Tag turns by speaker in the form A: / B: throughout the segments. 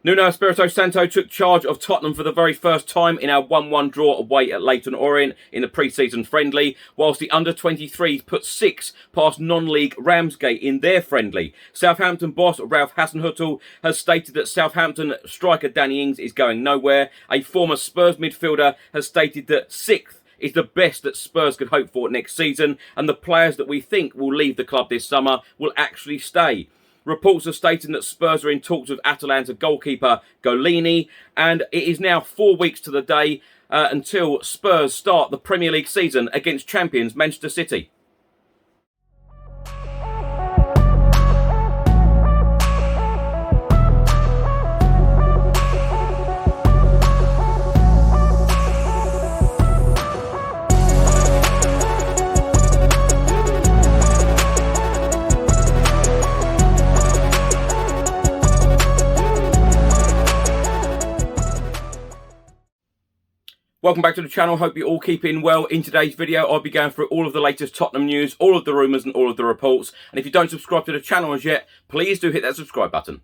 A: Nuno Espirito Santo took charge of Tottenham for the very first time in our 1-1 draw away at Leyton Orient in the pre-season friendly, whilst the under-23s put 6 past non-league Ramsgate in their friendly. Southampton boss Ralph Hasenhüttl has stated that Southampton striker Danny Ings is going nowhere. A former Spurs midfielder has stated that 6th is the best that Spurs could hope for next season, and the players that we think will leave the club this summer will actually stay. Reports are stating that Spurs are in talks with Atalanta goalkeeper Gollini, and it is now 4 weeks to the day until Spurs start the Premier League season against champions Manchester City. Welcome back to the channel. Hope you're all keeping well. In today's video, I'll be going through all of the latest Tottenham news, all of the rumours and all of the reports. And if you don't subscribe to the channel as yet, please do hit that subscribe button.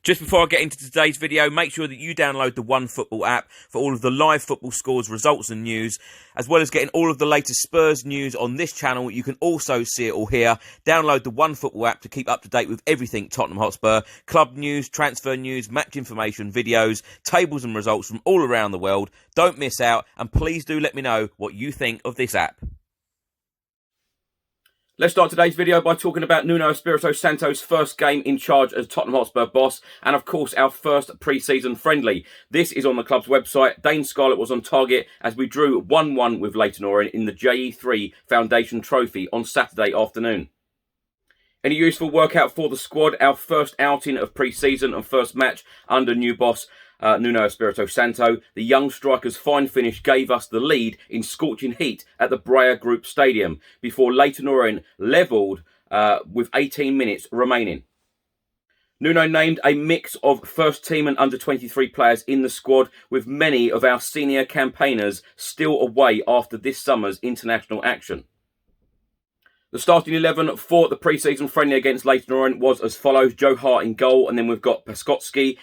A: Just before I get into today's video, make sure that you download the OneFootball app for all of the live football scores, results and news, as well as getting all of the latest Spurs news on this channel. You can also see it all here. Download the OneFootball app to keep up to date with everything Tottenham Hotspur, club news, transfer news, match information, videos, tables and results from all around the world. Don't miss out, and please do let me know what you think of this app. Let's start today's video by talking about Nuno Espirito Santo's first game in charge as Tottenham Hotspur boss, and of course our first pre-season friendly. This is on the club's website. Dane Scarlett was on target as we drew 1-1 with Leyton Orient in the JE3 Foundation Trophy on Saturday afternoon. Any useful workout for the squad? Our first outing of pre-season and first match under new boss Nuno Espirito Santo. The young striker's fine finish gave us the lead in scorching heat at the Breyer Group Stadium before Leyton Orient levelled with 18 minutes remaining. Nuno named a mix of first team and under-23 players in the squad, with many of our senior campaigners still away after this summer's international action. The starting 11 for the pre-season friendly against Leyton Orient was as follows: Joe Hart in goal, and then we've got Paskotski,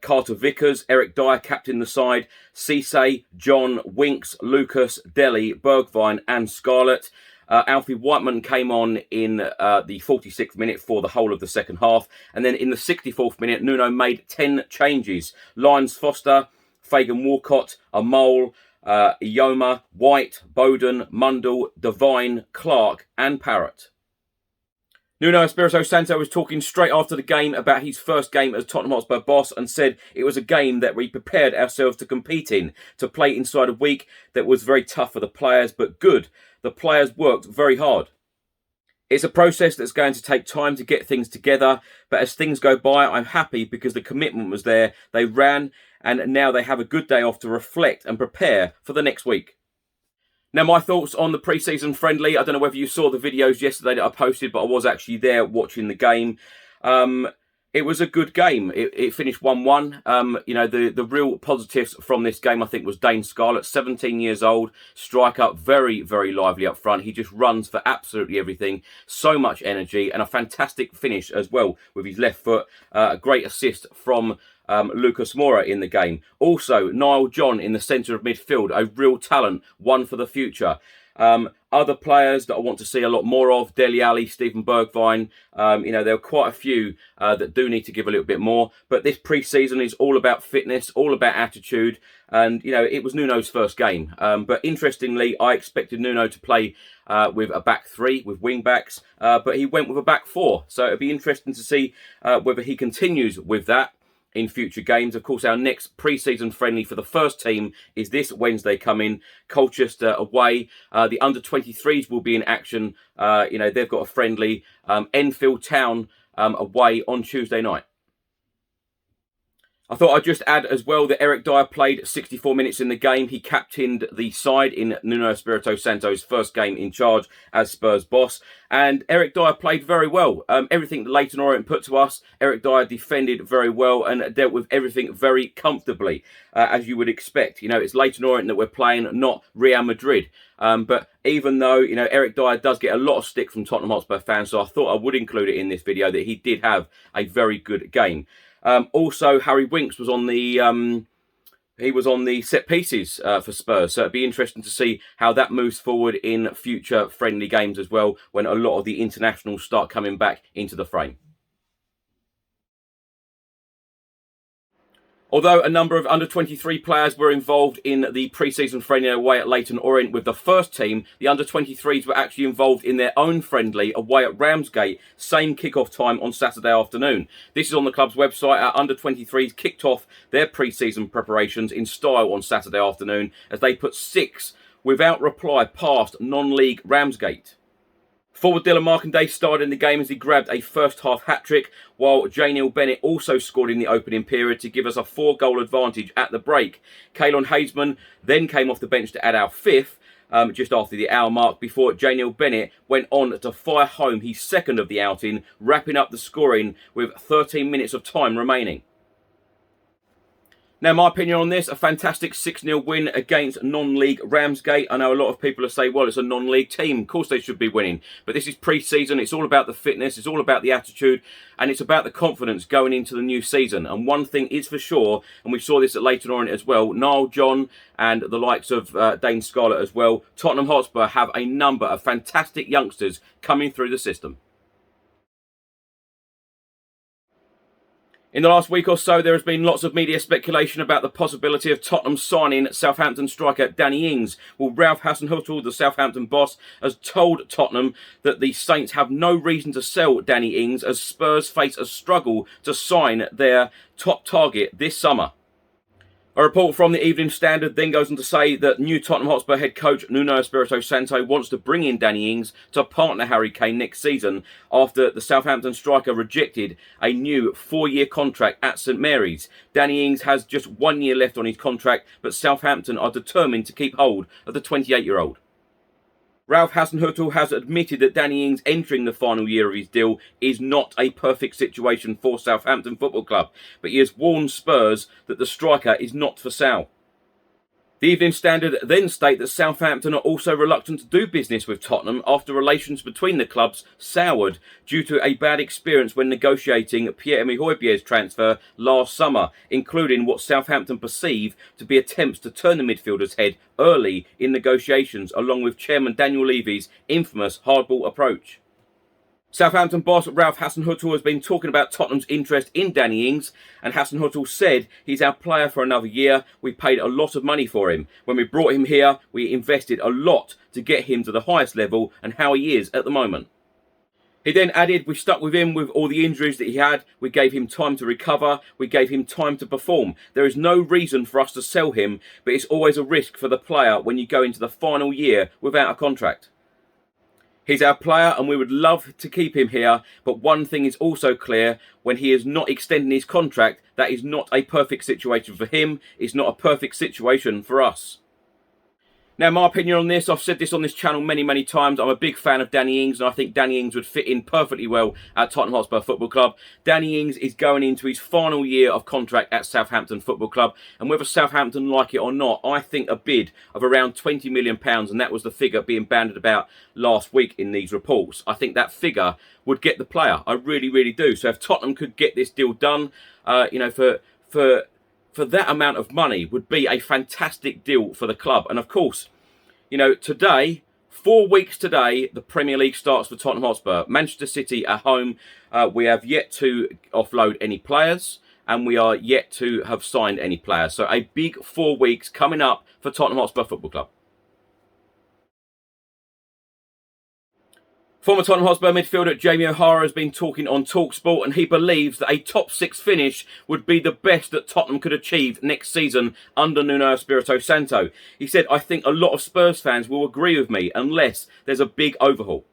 A: Carter Vickers, Eric Dyer captain the side, Cisse, John, Winks, Lucas, Dele, Bergwijn and Scarlett. Alfie Whiteman came on in the 46th minute for the whole of the second half, and then in the 64th minute Nuno made 10 changes. Lyons Foster, Fagan Walcott, Amol, Ioma, White, Bowden, Mundell, Devine, Clark and Parrott. Nuno Espirito Santo was talking straight after the game about his first game as Tottenham Hotspur boss and said it was a game that we prepared ourselves to compete in, to play inside a week that was very tough for the players, but good. The players worked very hard. It's a process that's going to take time to get things together, but as things go by, I'm happy because the commitment was there. They ran, and now they have a good day off to reflect and prepare for the next week. Now, my thoughts on the pre-season friendly. I don't know whether you saw the videos yesterday that I posted, but I was actually there watching the game. It was a good game. It finished 1-1. You know, the real positives from this game, I think, was Dane Scarlett, 17 years old, striker, very, very lively up front. He just runs for absolutely everything. So much energy and a fantastic finish as well with his left foot. A great assist from Lucas Moura in the game. Also, Niall John in the centre of midfield, a real talent, one for the future. Other players that I want to see a lot more of: Dele Alli, Steven Bergwijn. You know, there are quite a few that do need to give a little bit more. But this pre-season is all about fitness, all about attitude. And, you know, it was Nuno's first game. But interestingly, I expected Nuno to play with a back three, with wing-backs. But he went with a back four. So it'll be interesting to see whether he continues with that in future games. Of course, our next pre-season friendly for the first team is this Wednesday coming, Colchester away. The under-23s will be in action. You know, they've got a friendly, Enfield Town away on Tuesday night. I thought I'd just add as well that Eric Dyer played 64 minutes in the game. He captained the side in Nuno Espirito Santo's first game in charge as Spurs boss. And Eric Dyer played very well. Everything that Leyton Orient put to us, Eric Dyer defended very well and dealt with everything very comfortably, as you would expect. You know, it's Leyton Orient that we're playing, not Real Madrid. But even though, you know, Eric Dyer does get a lot of stick from Tottenham Hotspur fans, so I thought I would include it in this video that he did have a very good game. Also, Harry Winks was on the set pieces for Spurs, so it'd be interesting to see how that moves forward in future friendly games as well, when a lot of the internationals start coming back into the frame. Although a number of under-23 players were involved in the pre-season friendly away at Leyton Orient with the first team, the under-23s were actually involved in their own friendly away at Ramsgate, same kick-off time on Saturday afternoon. This is on the club's website. Our under-23s kicked off their pre-season preparations in style on Saturday afternoon as they put 6 without reply past non-league Ramsgate. Forward Dylan Markanday starred in the game as he grabbed a first-half hat-trick, while J-Neil Bennett also scored in the opening period to give us a 4-goal advantage at the break. Cowlin Hazeman then came off the bench to add our 5th, just after the hour mark, before J-Neil Bennett went on to fire home his 2nd of the outing, wrapping up the scoring with 13 minutes of time remaining. Now, my opinion on this, a fantastic 6-0 win against non-league Ramsgate. I know a lot of people are saying, well, it's a non-league team. Of course they should be winning. But this is pre-season. It's all about the fitness. It's all about the attitude. And it's about the confidence going into the new season. And one thing is for sure, and we saw this at Leyton Orient as well, Niall John and the likes of Dane Scarlett as well, Tottenham Hotspur have a number of fantastic youngsters coming through the system. In the last week or so, there has been lots of media speculation about the possibility of Tottenham signing Southampton striker Danny Ings. Well, Ralph Hasenhüttl, the Southampton boss, has told Tottenham that the Saints have no reason to sell Danny Ings as Spurs face a struggle to sign their top target this summer. A report from the Evening Standard then goes on to say that new Tottenham Hotspur head coach Nuno Espirito Santo wants to bring in Danny Ings to partner Harry Kane next season after the Southampton striker rejected a new 4-year contract at St Mary's. Danny Ings has just 1 year left on his contract, but Southampton are determined to keep hold of the 28-year-old. Ralph Hasenhüttl has admitted that Danny Ings entering the final year of his deal is not a perfect situation for Southampton Football Club, but he has warned Spurs that the striker is not for sale. The Evening Standard then state that Southampton are also reluctant to do business with Tottenham after relations between the clubs soured due to a bad experience when negotiating Pierre-Emile Højbjerg's transfer last summer, including what Southampton perceive to be attempts to turn the midfielder's head early in negotiations, along with Chairman Daniel Levy's infamous hardball approach. Southampton boss Ralph Hasenhüttl has been talking about Tottenham's interest in Danny Ings, and Hasenhüttl said he's our player for another year. We paid a lot of money for him. When we brought him here, we invested a lot to get him to the highest level and how he is at the moment. He then added, we stuck with him with all the injuries that he had. We gave him time to recover. We gave him time to perform. There is no reason for us to sell him, but it's always a risk for the player when you go into the final year without a contract. He's our player and we would love to keep him here, but one thing is also clear, when he is not extending his contract, that is not a perfect situation for him, it's not a perfect situation for us. Now, my opinion on this, I've said this on this channel many times. I'm a big fan of Danny Ings, and I think Danny Ings would fit in perfectly well at Tottenham Hotspur Football Club. Danny Ings is going into his final year of contract at Southampton Football Club, and whether Southampton like it or not, I think a bid of around £20 million, and that was the figure being bandied about last week in these reports. I think that figure would get the player. I really do. So if Tottenham could get this deal done, for that amount of money would be a fantastic deal for the club. And of course, today, 4 weeks today, the Premier League starts for Tottenham Hotspur. Manchester City at home. We have yet to offload any players, and we are yet to have signed any players. So a big 4 weeks coming up for Tottenham Hotspur Football Club. Former Tottenham Hotspur midfielder Jamie O'Hara has been talking on TalkSport, and he believes that a top 6 finish would be the best that Tottenham could achieve next season under Nuno Espirito Santo. He said, I think a lot of Spurs fans will agree with me unless there's a big overhaul.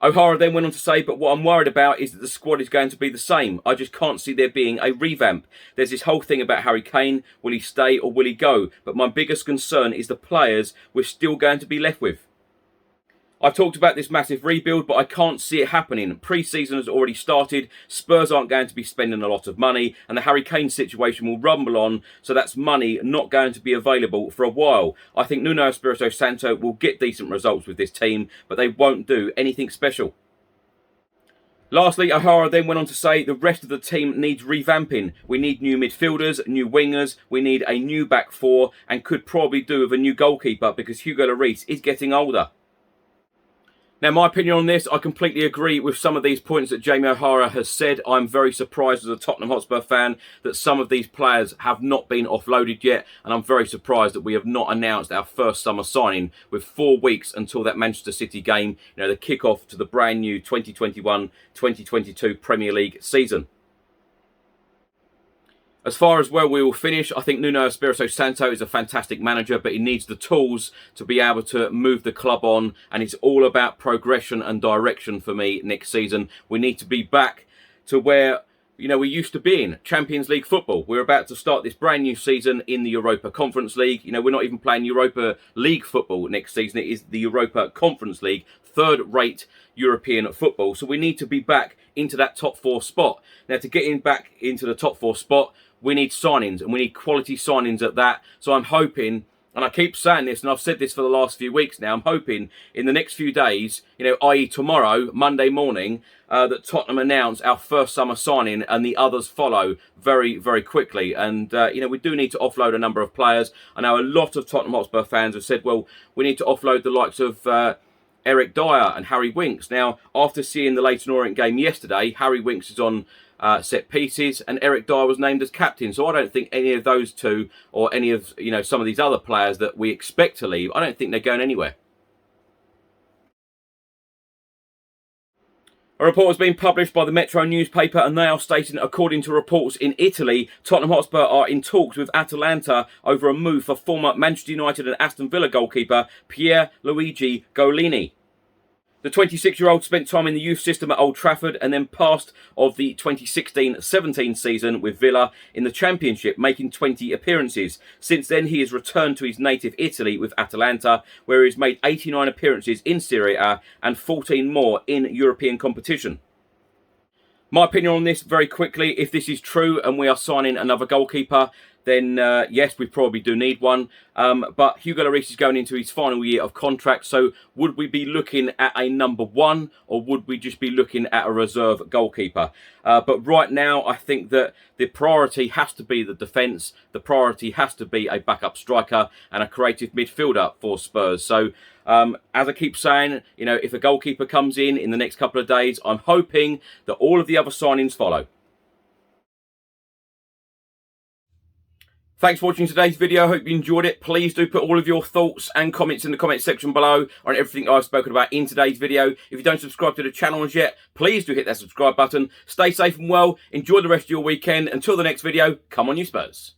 A: O'Hara then went on to say, but what I'm worried about is that the squad is going to be the same. I just can't see there being a revamp. There's this whole thing about Harry Kane. Will he stay or will he go? But my biggest concern is the players we're still going to be left with. I've talked about this massive rebuild, but I can't see it happening. Pre-season has already started. Spurs aren't going to be spending a lot of money, and the Harry Kane situation will rumble on, so that's money not going to be available for a while. I think Nuno Espirito Santo will get decent results with this team, but they won't do anything special. Lastly, OHara then went on to say the rest of the team needs revamping. We need new midfielders, new wingers, we need a new back four, and could probably do with a new goalkeeper because Hugo Lloris is getting older. Now, my opinion on this, I completely agree with some of these points that Jamie OHara has said. I'm very surprised as a Tottenham Hotspur fan that some of these players have not been offloaded yet, and I'm very surprised that we have not announced our first summer signing with 4 weeks until that Manchester City game, the kick-off to the brand new 2021-2022 Premier League season. As far as where we will finish, I think Nuno Espirito Santo is a fantastic manager, but he needs the tools to be able to move the club on, and it's all about progression and direction for me next season. We need to be back to where we used to be in Champions League football. We're about to start this brand new season in the Europa Conference League. We're not even playing Europa League football next season. It is the Europa Conference League, third-rate European football. So we need to be back into that top 4 spot. Now, to get back into the top 4 spot, we need signings, and we need quality signings at that. So I'm hoping, and I keep saying this, and I've said this for the last few weeks now, I'm hoping in the next few days, i.e. tomorrow, Monday morning, that Tottenham announce our first summer signing and the others follow very, very quickly. And, we do need to offload a number of players. I know a lot of Tottenham Hotspur fans have said, well, we need to offload the likes of Eric Dyer and Harry Winks. Now, after seeing the Leyton Orient game yesterday, Harry Winks is on set pieces, and Eric Dyer was named as captain. So I don't think any of those two, or any of some of these other players that we expect to leave, I don't think they're going anywhere. A report has been published by the Metro newspaper, and they are stating, according to reports in Italy, Tottenham Hotspur are in talks with Atalanta over a move for former Manchester United and Aston Villa goalkeeper Pierluigi Gollini. The 26-year-old spent time in the youth system at Old Trafford and then passed of the 2016-17 season with Villa in the Championship, making 20 appearances. Since then, he has returned to his native Italy with Atalanta, where he has made 89 appearances in Serie A and 14 more in European competition. My opinion on this, very quickly, if this is true and we are signing another goalkeeper, then yes, we probably do need one. But Hugo Lloris is going into his final year of contract, so would we be looking at a number 1, or would we just be looking at a reserve goalkeeper? But right now, I think that the priority has to be the defence, the priority has to be a backup striker and a creative midfielder for Spurs. So, as I keep saying, if a goalkeeper comes in the next couple of days, I'm hoping that all of the other signings follow. Thanks for watching today's video. I hope you enjoyed it. Please do put all of your thoughts and comments in the comment section below on everything I've spoken about in today's video. If you don't subscribe to the channel as yet, please do hit that subscribe button. Stay safe and well. Enjoy the rest of your weekend. Until the next video, come on you Spurs.